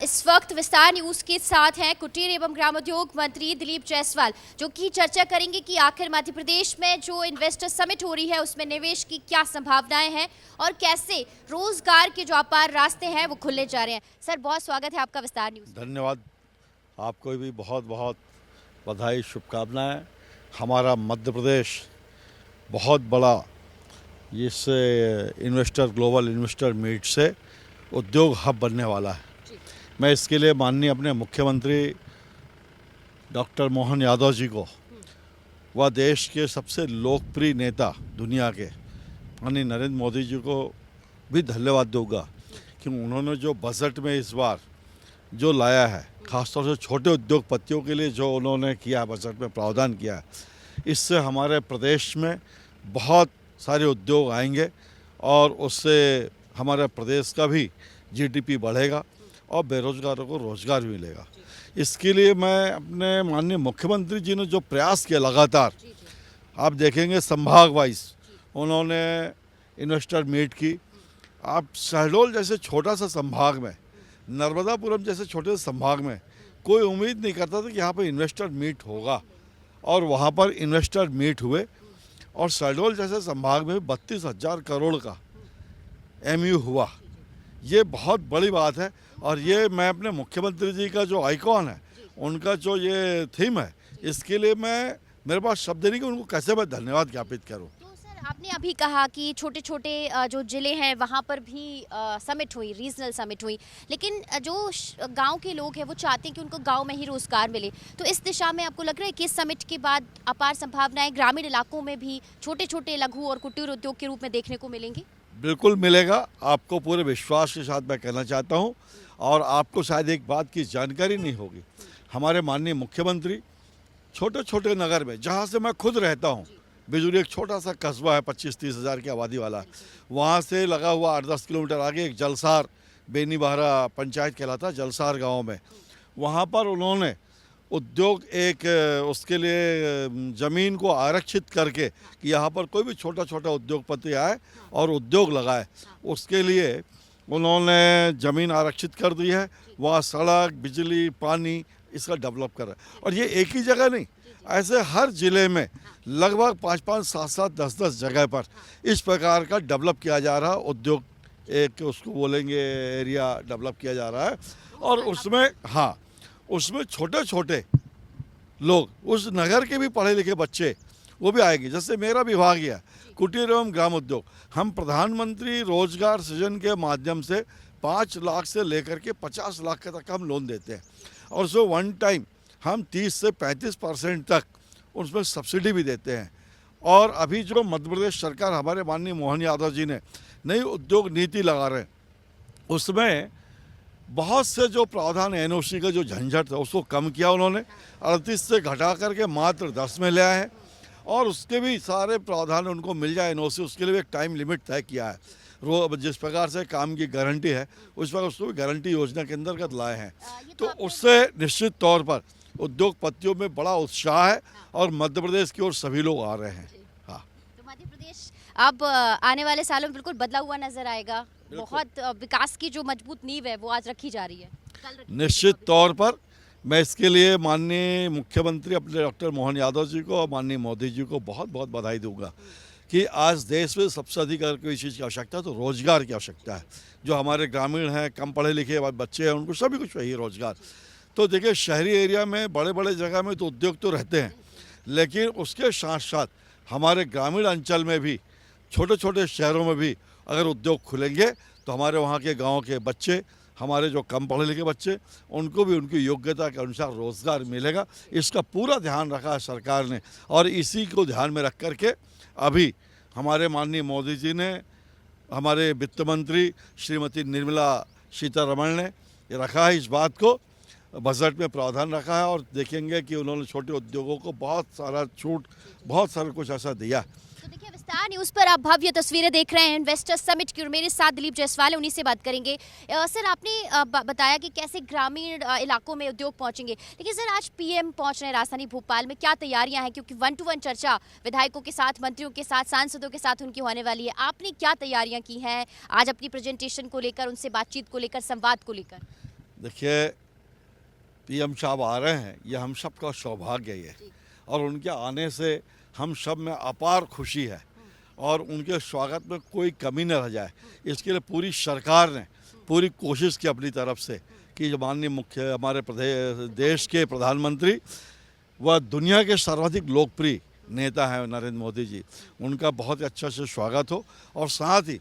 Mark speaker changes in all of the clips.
Speaker 1: इस वक्त विस्तार न्यूज के साथ हैं कुटीर एवं ग्रामोद्योग मंत्री दिलीप जायसवाल, जो कि चर्चा करेंगे कि आखिर मध्य प्रदेश में जो इन्वेस्टर समिट हो रही है उसमें निवेश की क्या संभावनाएं हैं और कैसे रोजगार के जो अपार रास्ते हैं वो खुले जा रहे हैं। सर, बहुत स्वागत है आपका विस्तार न्यूज।
Speaker 2: धन्यवाद। आपको भी बहुत बहुत बधाई, शुभकामनाएं। हमारा मध्य प्रदेश बहुत बड़ा इस ग्लोबल इन्वेस्टर मीट से उद्योग हब बनने वाला है। मैं इसके लिए माननीय अपने मुख्यमंत्री डॉक्टर मोहन यादव जी को व देश के सबसे लोकप्रिय नेता दुनिया के माननीय नरेंद्र मोदी जी को भी धन्यवाद दूंगा कि उन्होंने जो बजट में इस बार जो लाया है, खासतौर से छोटे उद्योगपतियों के लिए जो उन्होंने किया, बजट में प्रावधान किया है, इससे हमारे प्रदेश में बहुत सारे उद्योग आएंगे और उससे हमारे प्रदेश का भी जीडीपी बढ़ेगा और बेरोजगारों को रोजगार भी मिलेगा। इसके लिए मैं अपने माननीय मुख्यमंत्री जी ने जो प्रयास किया लगातार, आप देखेंगे संभाग वाइज उन्होंने इन्वेस्टर मीट की। आप शहडोल जैसे छोटा सा संभाग में, नर्मदापुरम जैसे छोटे से संभाग में कोई उम्मीद नहीं करता था कि यहाँ पर इन्वेस्टर मीट होगा, और वहाँ पर इन्वेस्टर मीट हुए और शहडोल जैसे संभाग में 32,000 करोड़ का एमयू हुआ। ये बहुत बड़ी बात है और ये मैं अपने मुख्यमंत्री जी का जो आइकॉन है, उनका जो ये थीम है, इसके लिए मेरे पास शब्द नहीं कि उनको कैसे मैं धन्यवाद ज्ञापित करूं।
Speaker 1: तो सर, आपने अभी कहा कि छोटे छोटे जो जिले हैं वहाँ पर भी समिट हुई, रीजनल समिट हुई, लेकिन जो गांव के लोग हैं वो चाहते हैं कि उनको गांव में ही रोजगार मिले। तो इस दिशा में आपको लग रहा है कि इस समिट के बाद अपार संभावनाएं ग्रामीण इलाकों में भी छोटे छोटे लघु और कुटीर उद्योग के रूप में देखने को मिलेंगी?
Speaker 2: बिल्कुल मिलेगा। आपको पूरे विश्वास के साथ मैं कहना चाहता हूं, और आपको शायद एक बात की जानकारी नहीं होगी, हमारे माननीय मुख्यमंत्री छोटे छोटे नगर में, जहां से मैं खुद रहता हूं, बिजुली एक छोटा सा कस्बा है 25-30 हज़ार की आबादी वाला, वहां से लगा हुआ 8-10 किलोमीटर आगे एक जलसार, बेनी बहरा पंचायत कहलाता, जलसार गाँव में, वहाँ पर उन्होंने उद्योग एक उसके लिए ज़मीन को आरक्षित करके कि यहाँ पर कोई भी छोटा छोटा उद्योगपति आए और उद्योग लगाए, उसके लिए उन्होंने ज़मीन आरक्षित कर दी है। वहाँ सड़क, बिजली, पानी इसका डेवलप कर रहा है। और ये एक ही जगह नहीं, ऐसे हर ज़िले में लगभग 5-5, 7-7, 10-10 जगह पर इस प्रकार का डेवलप किया जा रहा है। उद्योग एक उसको बोलेंगे एरिया डेवलप किया जा रहा है, और उसमें छोटे छोटे लोग, उस नगर के भी पढ़े लिखे बच्चे वो भी आएंगे। जैसे मेरा विभाग है कुटीर एवं ग्राम उद्योग, हम प्रधानमंत्री रोजगार सृजन के माध्यम से 5 लाख से लेकर के 50 लाख तक हम लोन देते हैं, और उसमें वन टाइम हम 30 से 35% तक उसमें सब्सिडी भी देते हैं। और अभी जो मध्य प्रदेश सरकार, हमारे माननीय मोहन यादव जी ने नई उद्योग नीति लगा रहे हैं, उसमें बहुत से जो प्रावधान एनओसी का जो झंझट था उसको कम किया उन्होंने, 38 से घटा करके मात्र 10 में ले आए हैं, और उसके भी सारे प्रावधान उनको मिल जाए एनओसी, उसके लिए भी एक टाइम लिमिट तय किया है। जिस प्रकार से काम की गारंटी है उस पर उसको भी गारंटी योजना के अंतर्गत लाए हैं। तो उससे निश्चित तौर पर उद्योगपतियों में बड़ा उत्साह है और मध्य प्रदेश की ओर सभी लोग आ रहे हैं। हाँ,
Speaker 1: तो मध्य प्रदेश अब आने वाले सालों में बिल्कुल बदला हुआ नजर आएगा। बहुत विकास की जो मजबूत नींव है वो आज रखी जा रही है।
Speaker 2: निश्चित तौर पर मैं इसके लिए माननीय मुख्यमंत्री अपने डॉक्टर मोहन यादव जी को और माननीय मोदी जी को बहुत बहुत बधाई दूंगा कि आज देश में सबसे अधिक अगर कोई चीज़ की आवश्यकता है तो रोजगार की आवश्यकता है। जो हमारे ग्रामीण हैं, कम पढ़े लिखे बच्चे हैं, उनको सभी कुछ चाहिए रोजगार। तो देखिए, शहरी एरिया में बड़े बड़े जगह में तो उद्योग तो रहते हैं, लेकिन उसके साथ साथ हमारे ग्रामीण अंचल में भी, छोटे छोटे शहरों में भी अगर उद्योग खुलेंगे तो हमारे वहाँ के गाँव के बच्चे, हमारे जो कम पढ़े लिखे बच्चे, उनको भी उनकी योग्यता के अनुसार रोज़गार मिलेगा। इसका पूरा ध्यान रखा है सरकार ने, और इसी को ध्यान में रख करके अभी हमारे माननीय मोदी जी ने, हमारे वित्त मंत्री श्रीमती निर्मला सीतारमण ने रखा है, इस बात को बजट में प्रावधान रखा है, और देखेंगे कि उन्होंने छोटे उद्योगों को बहुत सारा छूट, बहुत सारा कुछ ऐसा दिया।
Speaker 1: तो देखिए, विस्तार न्यूज पर आप भव्य तस्वीरें देख रहे हैं इन्वेस्टर समिट की, और मेरे साथ दिलीप जायसवाल है, उन्हीं से बात करेंगे। सर, आपने बताया कि कैसे ग्रामीण इलाकों में उद्योग पहुंचेंगे, लेकिन सर आज पीएम पहुंच रहे हैं राजधानी भोपाल में, क्या तैयारियां हैं? क्योंकि 1-to-1 चर्चा विधायकों के साथ, मंत्रियों के साथ, सांसदों के साथ उनकी होने वाली है। आपने क्या तैयारियां की हैं आज अपनी प्रेजेंटेशन को लेकर, उनसे बातचीत को लेकर, संवाद को लेकर?
Speaker 2: देखिए, पीएम साहब आ रहे हैं, ये हम सब का सौभाग्य है और उनके आने से हम सब में अपार खुशी है और उनके स्वागत में कोई कमी न रह जाए, इसके लिए पूरी सरकार ने पूरी कोशिश की अपनी तरफ से कि जो माननीय मुख्य हमारे देश के प्रधानमंत्री वह दुनिया के सर्वाधिक लोकप्रिय नेता हैं नरेंद्र मोदी जी, उनका बहुत अच्छा से स्वागत हो और साथ ही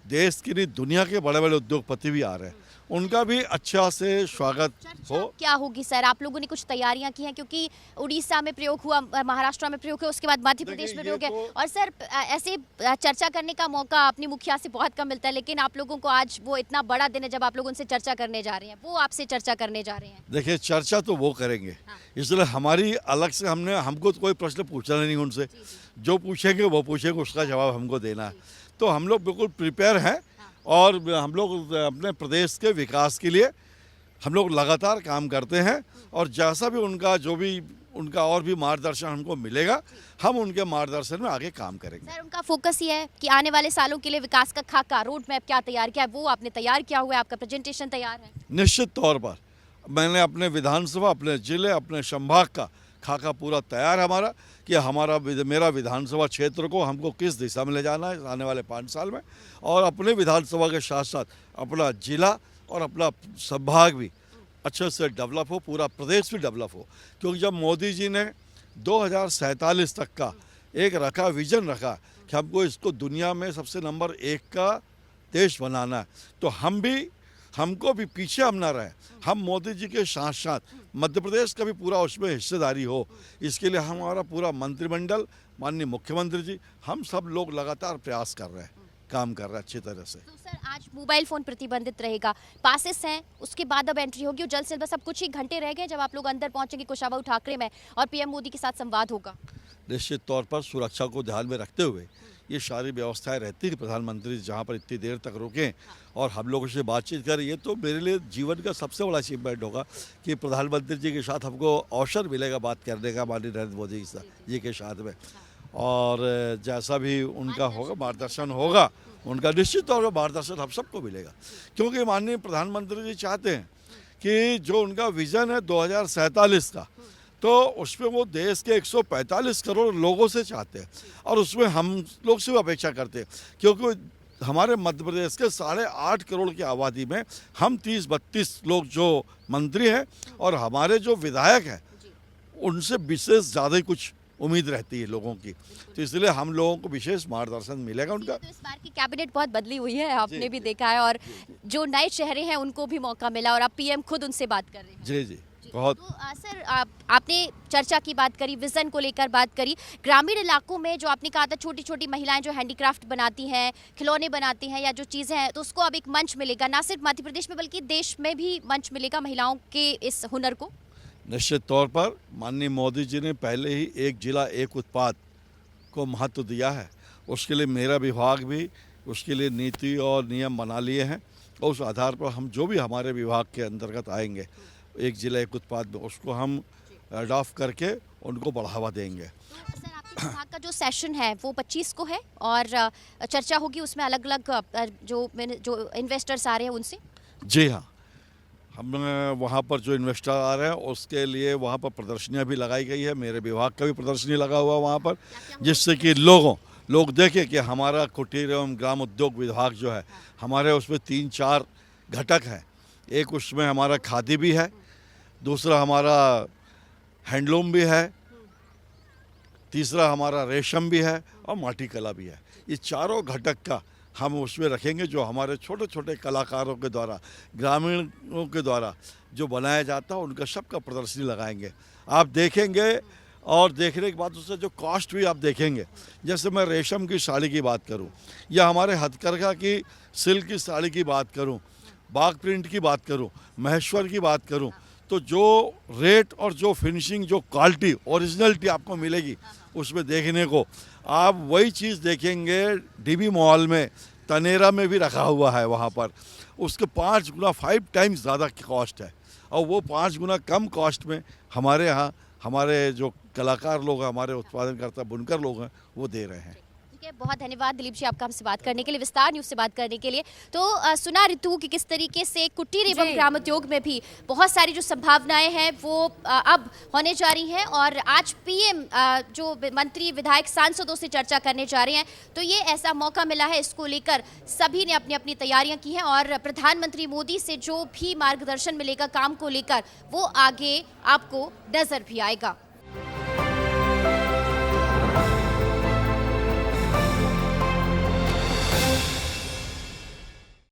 Speaker 2: देश की नहीं दुनिया के बड़े बड़े उद्योगपति भी आ रहे हैं, उनका भी अच्छा से स्वागत हो।
Speaker 1: क्या होगी सर, आप लोगों ने कुछ तैयारियां की हैं क्योंकि उड़ीसा में प्रयोग हुआ, महाराष्ट्र में प्रयोग हुआ, उसके बाद मध्य प्रदेश में प्रयोग है और सर ऐसे चर्चा करने का मौका अपनी मुखिया से बहुत कम मिलता है, लेकिन आप लोगों को आज वो इतना बड़ा दिन है जब आप लोग उनसे चर्चा करने जा रहे हैं, वो आपसे चर्चा करने जा रहे हैं।
Speaker 2: देखिए, चर्चा तो वो करेंगे, इसलिए हमारी अलग से हमको तो कोई प्रश्न पूछना नहीं उनसे, जो पूछेंगे वो पूछेंगे, उसका जवाब हमको देना है। तो हम लोग बिल्कुल प्रिपेयर हैं और हम लोग अपने प्रदेश के विकास के लिए हम लोग लगातार काम करते हैं और जैसा भी उनका और भी मार्गदर्शन हमको मिलेगा, हम उनके मार्गदर्शन में आगे काम करेंगे।
Speaker 1: सर, उनका फोकस ये है कि आने वाले सालों के लिए विकास का खाका, रोड मैप क्या तैयार किया है, वो आपने तैयार किया हुआ है, आपका प्रेजेंटेशन तैयार है?
Speaker 2: निश्चित तौर पर मैंने अपने विधानसभा, अपने जिले, अपने संभाग का खाका पूरा तैयार है हमारा कि मेरा विधानसभा क्षेत्र को हमको किस दिशा में ले जाना है आने वाले 5 साल में और अपने विधानसभा के साथ साथ अपना जिला और अपना संभाग भी अच्छे से डेवलप हो, पूरा प्रदेश भी डेवलप हो। क्योंकि जब मोदी जी ने 2047 तक का एक विजन रखा कि हमको इसको दुनिया में सबसे नंबर 1 का देश बनाना है, तो हमको भी पीछे हम ना रहे, हम मोदी जी के साथ साथ मध्य प्रदेश का भी पूरा उसमें हिस्सेदारी हो, इसके लिए हमारा पूरा मंत्रिमंडल, माननीय मुख्यमंत्री जी, हम सब लोग लगातार प्रयास कर रहे हैं, काम कर रहे हैं अच्छी तरह से।
Speaker 1: तो सर, आज मोबाइल फोन प्रतिबंधित रहेगा, पासेस हैं, उसके बाद अब एंट्री होगी और जल्द से जल्द बस अब कुछ ही घंटे रह गए जब आप लोग अंदर पहुंचेंगे कुशाभाऊ ठाकरे में और पीएम मोदी के साथ संवाद होगा।
Speaker 2: निश्चित तौर पर सुरक्षा को ध्यान में रखते हुए ये सारी व्यवस्थाएं रहती थी, प्रधानमंत्री जहाँ पर इतनी देर तक रुके और हम लोगों से बातचीत करें, ये तो मेरे लिए जीवन का सबसे बड़ा अचीवमेंट होगा कि प्रधानमंत्री जी के साथ हमको अवसर मिलेगा बात करने का माननीय नरेंद्र मोदी जी के साथ में, और जैसा भी उनका होगा मार्गदर्शन होगा, उनका निश्चित तौर पर मार्गदर्शन हम सबको मिलेगा। क्योंकि माननीय प्रधानमंत्री जी चाहते हैं कि जो उनका विज़न है 2047 का, तो उसमें वो देश के 145 करोड़ लोगों से चाहते हैं और उसमें हम लोग से अपेक्षा करते हैं, क्योंकि हमारे मध्य प्रदेश के 8.5 करोड़ की आबादी में हम 30-32 लोग जो मंत्री हैं और हमारे जो विधायक हैं उनसे विशेष ज़्यादा ही कुछ उम्मीद रहती है लोगों की, तो इसलिए हम लोगों को विशेष मार्गदर्शन मिलेगा उनका।
Speaker 1: तो इस बार की कैबिनेट बहुत बदली हुई है, आपने भी देखा है, और जो नए चेहरे हैं उनको भी मौका मिला और अब पीएम खुद उनसे बात कर रहे हैं।
Speaker 2: जी जी, बहुत।
Speaker 1: तो सर, आपने चर्चा की बात करी, विजन को लेकर बात करी, ग्रामीण इलाकों में जो आपने कहा था छोटी छोटी महिलाएं जो हैंडीक्राफ्ट बनाती हैं, खिलौने बनाती हैं या जो चीज़ें हैं, तो उसको अब एक मंच मिलेगा, ना सिर्फ मध्य प्रदेश में बल्कि देश में भी मंच मिलेगा महिलाओं के इस हुनर को।
Speaker 2: निश्चित तौर पर माननीय मोदी जी ने पहले ही एक जिला एक उत्पाद को महत्व दिया है, उसके लिए मेरा विभाग भी उसके लिए नीति और नियम बना लिए हैं और उस आधार पर हम जो भी हमारे विभाग के अंतर्गत आएंगे एक जिला एक उत्पाद में, उसको हम अडॉप्ट करके उनको बढ़ावा देंगे।
Speaker 1: तो सर, आपके विभाग का जो सेशन है वो 25 को है और चर्चा होगी उसमें अलग अलग जो इन्वेस्टर्स आ रहे हैं उनसे।
Speaker 2: जी हाँ, हम वहाँ पर जो इन्वेस्टर आ रहे हैं उसके लिए वहाँ पर प्रदर्शनियाँ भी लगाई गई है, मेरे विभाग का भी प्रदर्शनी लगा हुआ वहाँ पर, जिससे कि लोग देखें कि हमारा कुटीर एवं ग्राम उद्योग विभाग जो है हमारे उसमें 3-4 घटक हैं। एक उसमें हमारा खादी भी है, दूसरा हमारा हैंडलूम भी है, तीसरा हमारा रेशम भी है और माटी कला भी है। ये चारों घटक का हम उसमें रखेंगे जो हमारे छोटे छोटे कलाकारों के द्वारा, ग्रामीणों के द्वारा जो बनाया जाता है उनका सबका प्रदर्शनी लगाएंगे। आप देखेंगे और देखने के बाद उससे जो कॉस्ट भी आप देखेंगे, जैसे मैं रेशम की साड़ी की बात करूं या हमारे हथकरघा की सिल्क की साड़ी की बात करूं, बाग प्रिंट की बात करूं, महेश्वर की बात करूं, तो जो रेट और जो फिनिशिंग, जो क्वालिटी, ओरिजिनलिटी आपको मिलेगी उसमें देखने को, आप वही चीज़ देखेंगे डीबी मॉल में, तनेरा में भी रखा हुआ है वहाँ पर, उसके 5 गुना 5 टाइम्स ज़्यादा कॉस्ट है और वो 5 गुना कम कॉस्ट में हमारे यहाँ हमारे जो कलाकार लोग हैं, हमारे उत्पादनकर्ता बुनकर लोग हैं, वो दे रहे हैं।
Speaker 1: ठीक है, बहुत धन्यवाद दिलीप जी आपका हमसे बात करने के लिए, विस्तार न्यूज़ से बात करने के लिए। तो सुना ऋतु कि किस तरीके से कुटीर एवं ग्रामोद्योग में भी बहुत सारी जो संभावनाएं हैं वो अब होने जा रही हैं और आज पीएम जो मंत्री विधायक सांसदों से चर्चा करने जा रहे हैं। तो ये ऐसा मौका मिला है, इसको लेकर सभी ने अपनी अपनी तैयारियां की हैं और प्रधानमंत्री मोदी से जो भी मार्गदर्शन मिलेगा काम को लेकर वो आगे आपको नजर भी आएगा।